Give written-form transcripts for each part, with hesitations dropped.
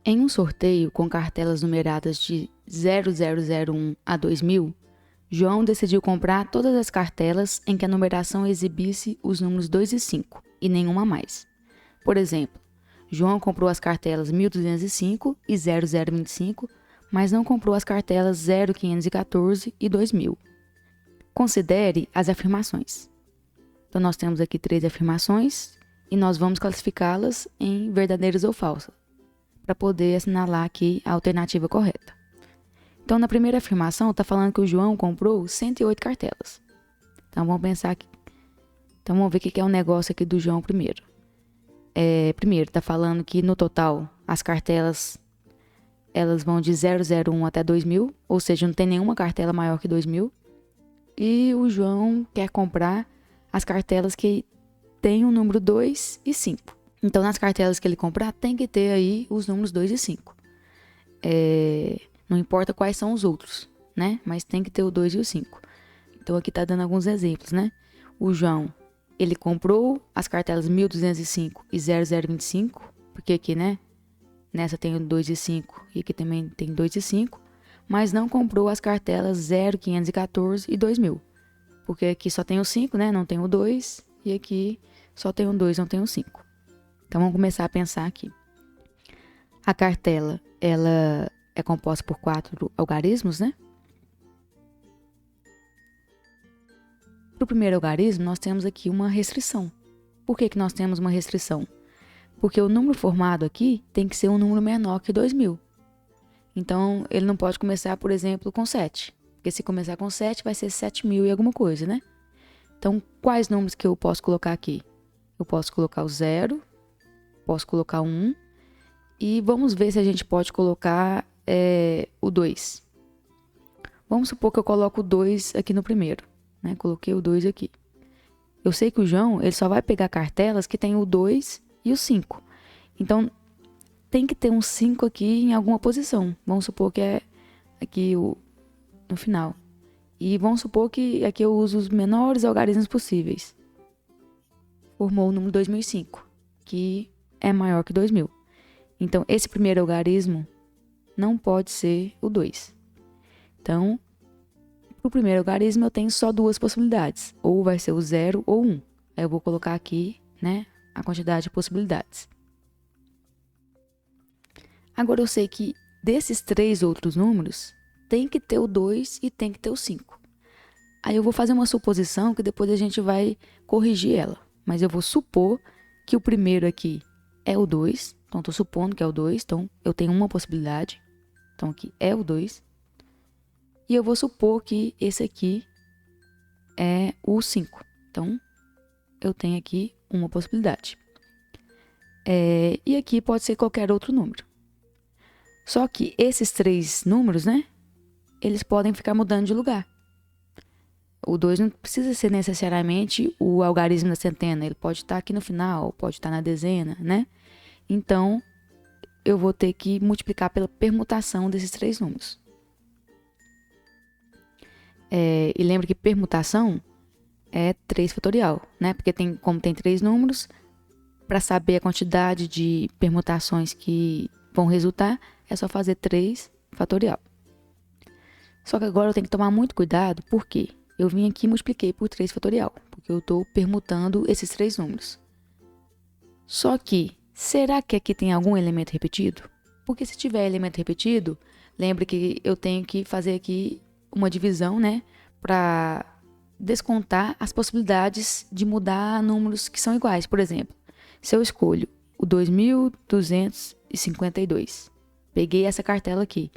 Em um sorteio com cartelas numeradas de 0001 a 2000, João decidiu comprar todas as cartelas em que a numeração exibisse os números 2 e 5, e nenhuma mais. Por exemplo, João comprou as cartelas 1205 e 0025, mas não comprou as cartelas 0514 e 2000. Considere as afirmações. Então, nós temos aqui 3 afirmações e nós vamos classificá-las em verdadeiras ou falsas, para poder assinalar aqui a alternativa correta. Então, na primeira afirmação, está falando que o João comprou 108 cartelas. Então, vamos pensar aqui. Então, vamos ver o que é o negócio aqui do João primeiro. Primeiro, está falando que no total, as cartelas elas vão de 001 até 2000, ou seja, não tem nenhuma cartela maior que 2000. E o João quer comprar as cartelas que têm o número 2 e 5. Então, nas cartelas que ele comprar, tem que ter aí os números 2 e 5. Não importa quais são os outros, né? Mas tem que ter o 2 e o 5. Então, aqui está dando alguns exemplos, né? O João, ele comprou as cartelas 1205 e 0025, porque aqui, né? Nessa tem o 2 e 5 e aqui também tem 2 e 5, mas não comprou as cartelas 0514 e 2000, porque aqui só tem o 5, né? Não tem o 2, e aqui só tem o 2, não tem o 5. Então, vamos começar a pensar aqui. A cartela, ela é composta por 4 algarismos, né? Para o primeiro algarismo, nós temos aqui uma restrição. Por que nós temos uma restrição? Porque o número formado aqui tem que ser um número menor que 2000. Então, ele não pode começar, por exemplo, com 7. Porque se começar com 7, vai ser 7.000 e alguma coisa, né? Então, quais números que eu posso colocar aqui? Eu posso colocar o 0, posso colocar o 1, e vamos ver se a gente pode colocar o 2. Vamos supor que eu coloco o 2 aqui no primeiro, né? Coloquei o 2 aqui. Eu sei que o João, ele só vai pegar cartelas que tem o 2 e o 5. Então, tem que ter um 5 aqui em alguma posição. Vamos supor que é aqui no final. E vamos supor que aqui eu uso os menores algarismos possíveis. Formou o número 2005, que é maior que 2000. Então, esse primeiro algarismo não pode ser o 2. Então, para o primeiro algarismo, eu tenho só 2 possibilidades. Ou vai ser o 0 ou 1. Aí eu vou colocar aqui, né, a quantidade de possibilidades. Agora, eu sei que desses 3 outros números, tem que ter o 2 e tem que ter o 5. Aí eu vou fazer uma suposição que depois a gente vai corrigir ela. Mas eu vou supor que o primeiro aqui é o 2. Então, estou supondo que é o 2. Então, eu tenho uma possibilidade. Então, aqui é o 2. E eu vou supor que esse aqui é o 5. Então, eu tenho aqui uma possibilidade. E aqui pode ser qualquer outro número. Só que esses 3 números, né? Eles podem ficar mudando de lugar. O 2 não precisa ser necessariamente o algarismo da centena. Ele pode estar aqui no final, pode estar na dezena, né? Então, eu vou ter que multiplicar pela permutação desses 3 números. E lembra que permutação é 3 fatorial, né? Porque como tem 3 números, para saber a quantidade de permutações que vão resultar, é só fazer 3 fatorial. Só que agora eu tenho que tomar muito cuidado, porque eu vim aqui e multipliquei por 3 fatorial, porque eu estou permutando esses 3 números. Só que, será que aqui tem algum elemento repetido? Porque se tiver elemento repetido, lembre que eu tenho que fazer aqui uma divisão, né, para descontar as possibilidades de mudar números que são iguais. Por exemplo, se eu escolho o 2252, peguei essa cartela aqui.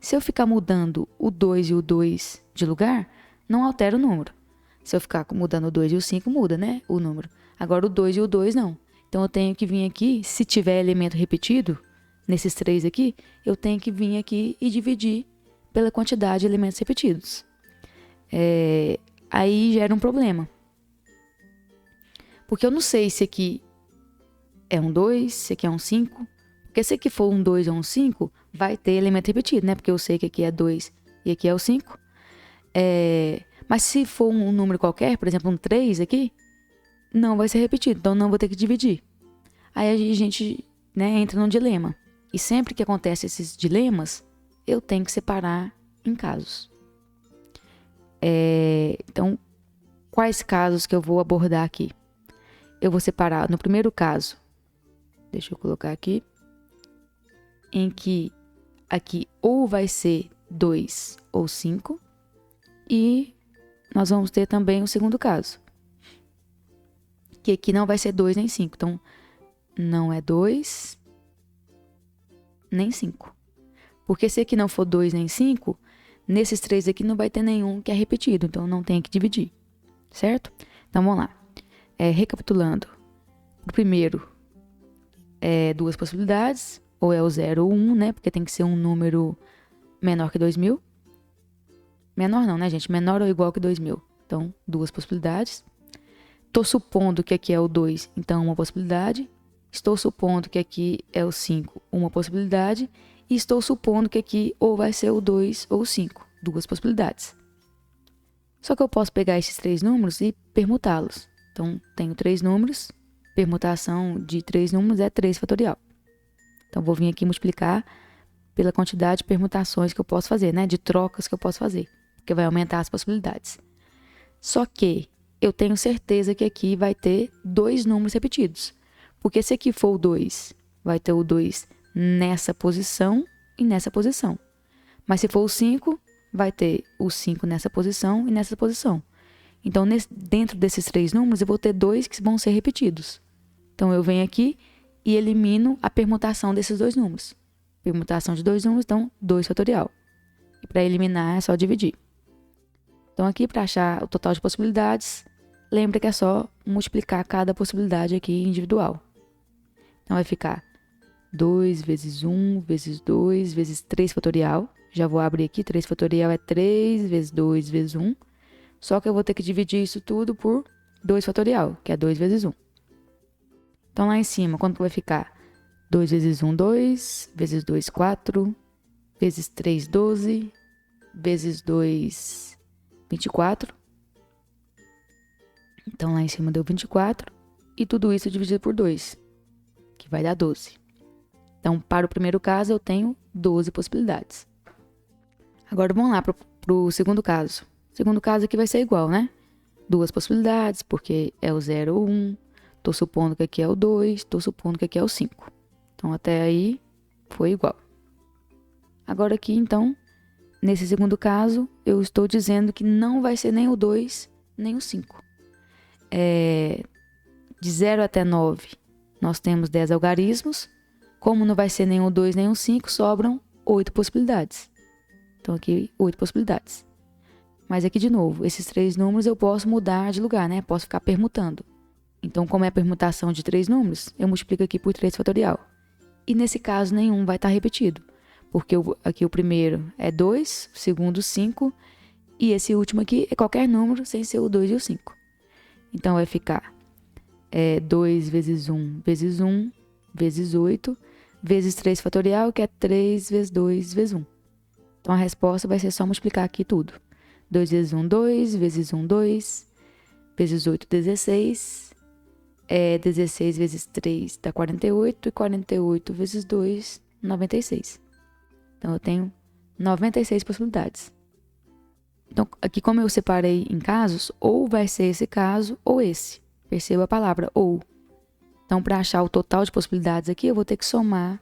Se eu ficar mudando o 2 e o 2 de lugar, não altera o número. Se eu ficar mudando o 2 e o 5, muda, né, o número. Agora o 2 e o 2 não. Então, eu tenho que vir aqui, se tiver elemento repetido, nesses 3 aqui, eu tenho que vir aqui e dividir pela quantidade de elementos repetidos. Aí gera um problema. Porque eu não sei se aqui é um 2, se aqui é um 5. Porque se aqui for um 2 ou um 5, vai ter elemento repetido, né? Porque eu sei que aqui é 2 e aqui é o 5. Mas se for um número qualquer, por exemplo, um 3 aqui, não vai ser repetido. Então, não vou ter que dividir. Aí a gente, né, entra num dilema. E sempre que acontecem esses dilemas, eu tenho que separar em casos. Então, quais casos que eu vou abordar aqui? Eu vou separar no primeiro caso, deixa eu colocar aqui, em que aqui ou vai ser 2 ou 5, e nós vamos ter também o segundo caso, que aqui não vai ser 2 nem 5. Então, não é 2 nem 5. Porque se aqui não for 2 nem 5, nesses 3 aqui não vai ter nenhum que é repetido, então não tem que dividir, certo? Então, vamos lá. Recapitulando. O primeiro é 2 possibilidades, ou é o 0 ou 1, né? Porque tem que ser um número menor que 2.000. Menor não, né, gente? Menor ou igual que 2.000. Então, 2 possibilidades. Estou supondo que aqui é o 2, então uma possibilidade. Estou supondo que aqui é o 5, uma possibilidade. E estou supondo que aqui ou vai ser o 2 ou o 5, 2 possibilidades. Só que eu posso pegar esses 3 números e permutá-los. Então, tenho 3 números, permutação de 3 números é 3 fatorial. Então, vou vir aqui multiplicar pela quantidade de permutações que eu posso fazer, né? De trocas que eu posso fazer, porque vai aumentar as possibilidades. Só que eu tenho certeza que aqui vai ter 2 números repetidos. Porque se aqui for o 2, vai ter o 2 nessa posição e nessa posição. Mas se for o 5, vai ter o 5 nessa posição e nessa posição. Então, dentro desses 3 números, eu vou ter 2 que vão ser repetidos. Então, eu venho aqui e elimino a permutação desses 2 números. Permutação de 2 números, então 2 fatorial. E para eliminar é só dividir. Então, aqui para achar o total de possibilidades, lembra que é só multiplicar cada possibilidade aqui individual. Então, vai ficar 2 vezes 1 vezes 2 vezes 3 fatorial. Já vou abrir aqui, 3 fatorial é 3 vezes 2 vezes 1. Só que eu vou ter que dividir isso tudo por 2 fatorial, que é 2 vezes 1. Então, lá em cima, quanto que vai ficar? 2 vezes 1, 2, vezes 2, 4, vezes 3, 12, vezes 2, 24. Então, lá em cima deu 24. E tudo isso dividido por 2, que vai dar 12. Então, para o primeiro caso, eu tenho 12 possibilidades. Agora, vamos lá para o segundo caso. O segundo caso aqui vai ser igual, né? 2 possibilidades, porque é o 0 ou 1. Estou supondo que aqui é o 2, estou supondo que aqui é o 5. Então, até aí, foi igual. Agora aqui, então, nesse segundo caso, eu estou dizendo que não vai ser nem o 2, nem o 5. De 0 até 9, nós temos 10 algarismos. Como não vai ser nem o 2, nem o 5, sobram 8 possibilidades. Então, aqui, 8 possibilidades. Mas aqui, de novo, esses 3 números eu posso mudar de lugar, né? Posso ficar permutando. Então, como é a permutação de 3 números, eu multiplico aqui por 3 fatorial. E nesse caso, nenhum vai estar repetido. Porque aqui o primeiro é 2, o segundo 5, e esse último aqui é qualquer número sem ser o 2 e o 5. Então, vai ficar 2 vezes 1 vezes 1 vezes 8, vezes 3 fatorial, que é 3 vezes 2 vezes 1. Então, a resposta vai ser só multiplicar aqui tudo. 2 vezes 1, 2, vezes 1, 2, vezes 8, 16. 16 vezes 3 dá 48, e 48 vezes 2, 96. Então, eu tenho 96 possibilidades. Então, aqui como eu separei em casos, ou vai ser esse caso ou esse. Perceba a palavra ou. Então, para achar o total de possibilidades aqui, eu vou ter que somar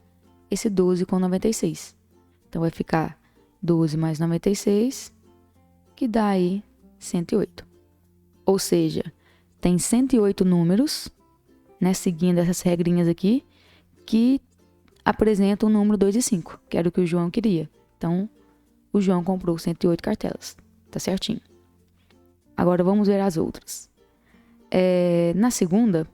esse 12 com 96. Então, vai ficar 12 mais 96, que dá aí 108. Ou seja, tem 108 números, né, seguindo essas regrinhas aqui, que apresentam o número 2 e 5, que era o que o João queria. Então, o João comprou 108 cartelas. Tá certinho. Agora, vamos ver as outras. Na segunda,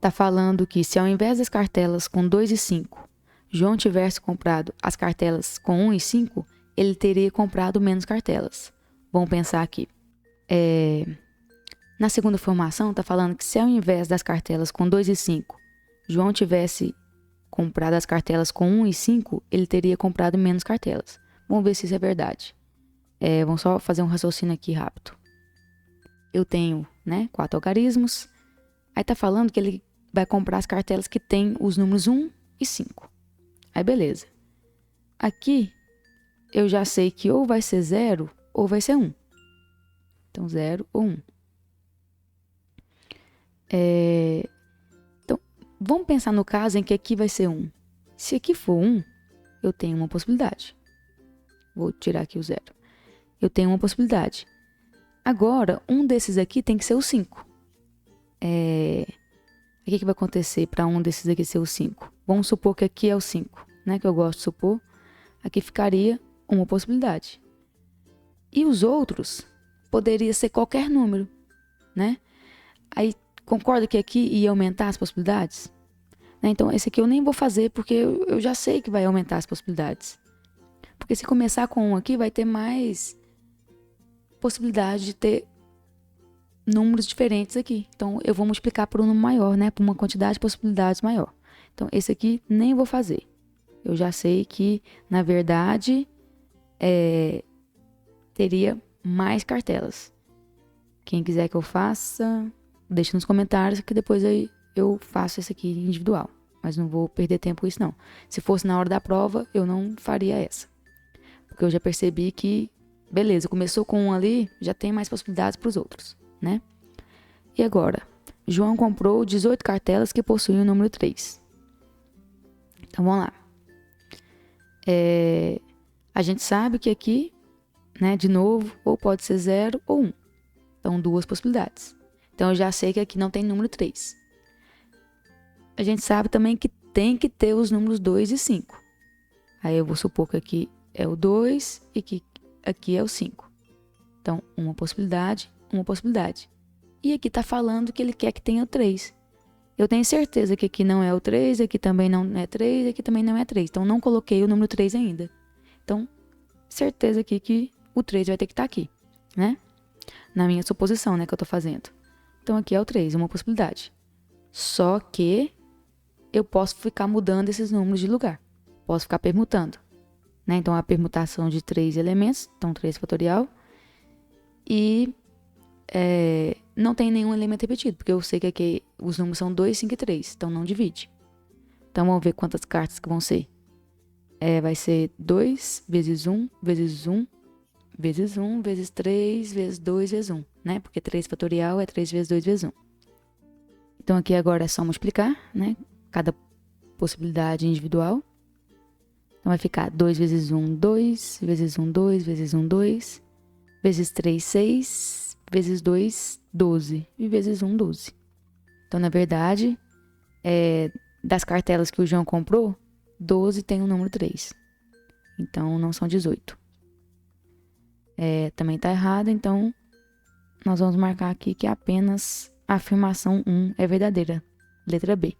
tá falando que se ao invés das cartelas com 2 e 5, João tivesse comprado as cartelas com 1 e 5, ele teria comprado menos cartelas. Vamos pensar aqui. Na segunda formação, tá falando que se ao invés das cartelas com 2 e 5, João tivesse comprado as cartelas com 1 e 5, ele teria comprado menos cartelas. Vamos ver se isso é verdade. Vamos só fazer um raciocínio aqui rápido. Eu tenho, 4 algarismos. Aí tá falando que ele vai comprar as cartelas que tem os números 1 e 5. Aí, beleza. Aqui, eu já sei que ou vai ser 0 ou vai ser 1. Então, 0 ou 1. Então, vamos pensar no caso em que aqui vai ser 1. Se aqui for 1, eu tenho uma possibilidade. Vou tirar aqui o 0. Eu tenho uma possibilidade. Agora, um desses aqui tem que ser o 5. O que vai acontecer para um desses aqui ser o 5? Vamos supor que aqui é o 5, né? Que eu gosto de supor. Aqui ficaria uma possibilidade. E os outros poderia ser qualquer número, né? Aí, concorda que aqui ia aumentar as possibilidades? Né? Então, esse aqui eu nem vou fazer porque eu já sei que vai aumentar as possibilidades. Porque se começar com 1 aqui, vai ter mais possibilidade de ter números diferentes aqui. Então, eu vou multiplicar por um número maior, né? Por uma quantidade de possibilidades maior. Então, esse aqui nem vou fazer. Eu já sei que, na verdade, teria mais cartelas. Quem quiser que eu faça, deixa nos comentários que depois eu faço esse aqui individual. Mas não vou perder tempo com isso, não. Se fosse na hora da prova, eu não faria essa. Porque eu já percebi que, beleza, começou com 1 ali, já tem mais possibilidades para os outros, né? E agora, João comprou 18 cartelas que possuem o número 3. Então, vamos lá. A gente sabe que aqui, né, de novo, ou pode ser 0 ou 1. Então, 2 possibilidades. Então, eu já sei que aqui não tem número 3. A gente sabe também que tem que ter os números 2 e 5. Aí, eu vou supor que aqui é o 2 e que aqui é o 5. Então, uma possibilidade, uma possibilidade. E aqui está falando que ele quer que tenha o 3. Eu tenho certeza que aqui não é o 3, aqui também não é 3, aqui também não é 3. Então, não coloquei o número 3 ainda. Então, certeza aqui que o 3 vai ter que estar aqui, né? Na minha suposição, né, que eu estou fazendo. Então, aqui é o 3, uma possibilidade. Só que eu posso ficar mudando esses números de lugar. Posso ficar permutando, né? Então, a permutação de 3 elementos, então 3 fatorial. E não tem nenhum elemento repetido, porque eu sei que aqui os números são 2, 5 e 3, então não divide. Então, vamos ver quantas cartas que vão ser. Vai ser 2 vezes 1, vezes 1, vezes 1, vezes 3, vezes 2, vezes 1, né? Porque 3 fatorial é 3 vezes 2, vezes 1. Então, aqui agora é só multiplicar, né? Cada possibilidade individual. Então, vai ficar 2 vezes 1, 2, vezes 1, 2, vezes 1, 2, vezes 3, 6, vezes 2, 12, e vezes 1, 12. Então, na verdade, das cartelas que o João comprou, 12 tem o número 3. Então, não são 18. Também está errado, então nós vamos marcar aqui que apenas a afirmação 1 é verdadeira. Letra B.